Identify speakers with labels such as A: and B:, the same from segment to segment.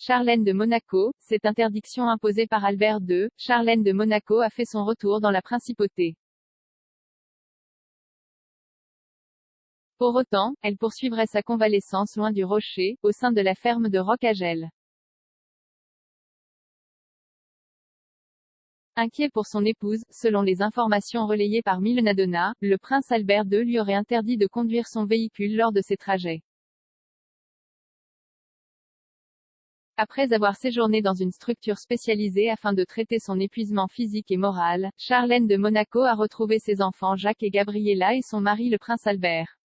A: Charlène de Monaco, cette interdiction imposée par Albert II, Charlène de Monaco a fait son retour dans la principauté. Pour autant, elle poursuivrait sa convalescence loin du rocher, au sein de la ferme de Roccagel. Inquiet pour son épouse, selon les informations relayées par Millenadona, le prince Albert II lui aurait interdit de conduire son véhicule lors de ses trajets. Après avoir séjourné dans une structure spécialisée afin de traiter son épuisement physique et moral, Charlène de Monaco a retrouvé ses enfants Jacques et Gabriella et son mari le prince Albert.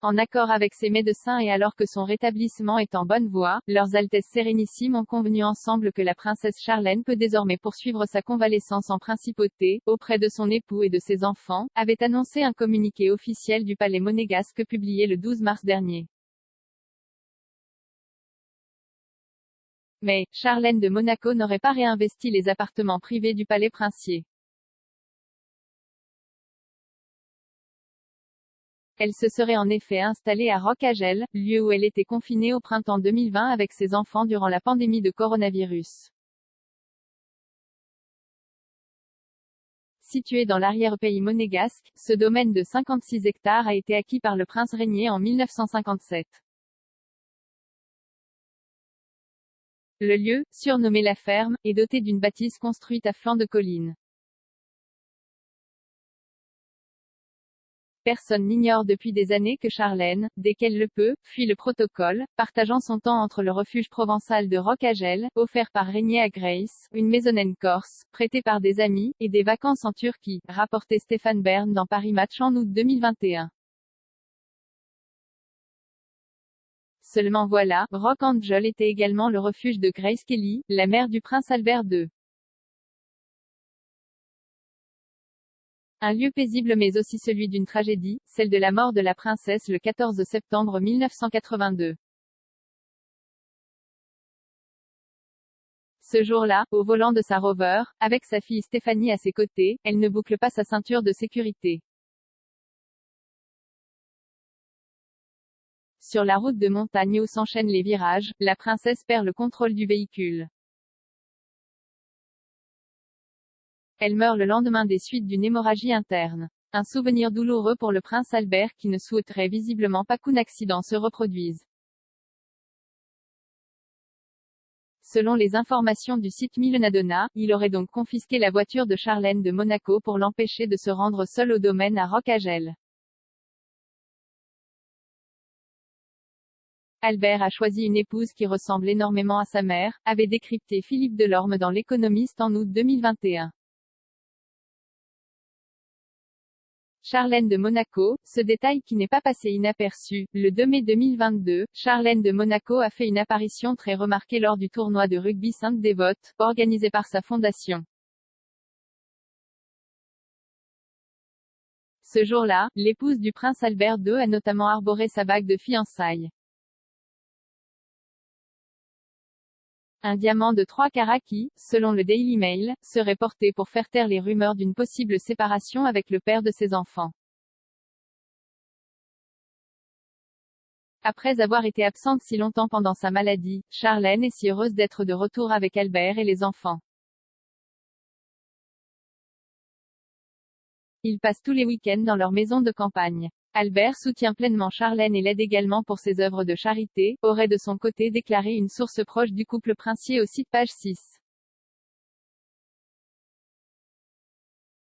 A: En accord avec ses médecins et alors que son rétablissement est en bonne voie, leurs Altesses Sérénissimes ont convenu ensemble que la princesse Charlène peut désormais poursuivre sa convalescence en principauté, auprès de son époux et de ses enfants, avait annoncé un communiqué officiel du palais monégasque publié le 12 mars dernier. Mais, Charlène de Monaco n'aurait pas réinvesti les appartements privés du palais princier. Elle se serait en effet installée à Roccagel, lieu où elle était confinée au printemps 2020 avec ses enfants durant la pandémie de coronavirus. Situé dans l'arrière-pays monégasque, ce domaine de 56 hectares a été acquis par le prince régnier en 1957. Le lieu, surnommé la ferme, est doté d'une bâtisse construite à flanc de colline. Personne n'ignore depuis des années que Charlène, dès qu'elle le peut, fuit le protocole, partageant son temps entre le refuge provençal de Roccagel, offert par Régnier à Grace, une maisonnette corse, prêtée par des amis, et des vacances en Turquie, rapportait Stéphane Bern dans Paris Match en août 2021. Seulement voilà, Rock-Angel était également le refuge de Grace Kelly, la mère du prince Albert II. Un lieu paisible mais aussi celui d'une tragédie, celle de la mort de la princesse le 14 septembre 1982. Ce jour-là, au volant de sa Rover, avec sa fille Stéphanie à ses côtés, elle ne boucle pas sa ceinture de sécurité. Sur la route de montagne où s'enchaînent les virages, la princesse perd le contrôle du véhicule. Elle meurt le lendemain des suites d'une hémorragie interne. Un souvenir douloureux pour le prince Albert qui ne souhaiterait visiblement pas qu'un accident se reproduise. Selon les informations du site Millenadona, il aurait donc confisqué la voiture de Charlène de Monaco pour l'empêcher de se rendre seule au domaine à Roccagel. Albert a choisi une épouse qui ressemble énormément à sa mère, avait décrypté Philippe Delorme dans l'Économiste en août 2021. Charlène de Monaco, ce détail qui n'est pas passé inaperçu, le 2 mai 2022, Charlène de Monaco a fait une apparition très remarquée lors du tournoi de rugby Sainte-Dévote, organisé par sa fondation. Ce jour-là, l'épouse du prince Albert II a notamment arboré sa bague de fiançailles. Un diamant de 3 carats qui, selon le Daily Mail, serait porté pour faire taire les rumeurs d'une possible séparation avec le père de ses enfants. Après avoir été absente si longtemps pendant sa maladie, Charlène est si heureuse d'être de retour avec Albert et les enfants. Ils passent tous les week-ends dans leur maison de campagne. Albert soutient pleinement Charlène et l'aide également pour ses œuvres de charité, aurait de son côté déclaré une source proche du couple princier au site Page 6.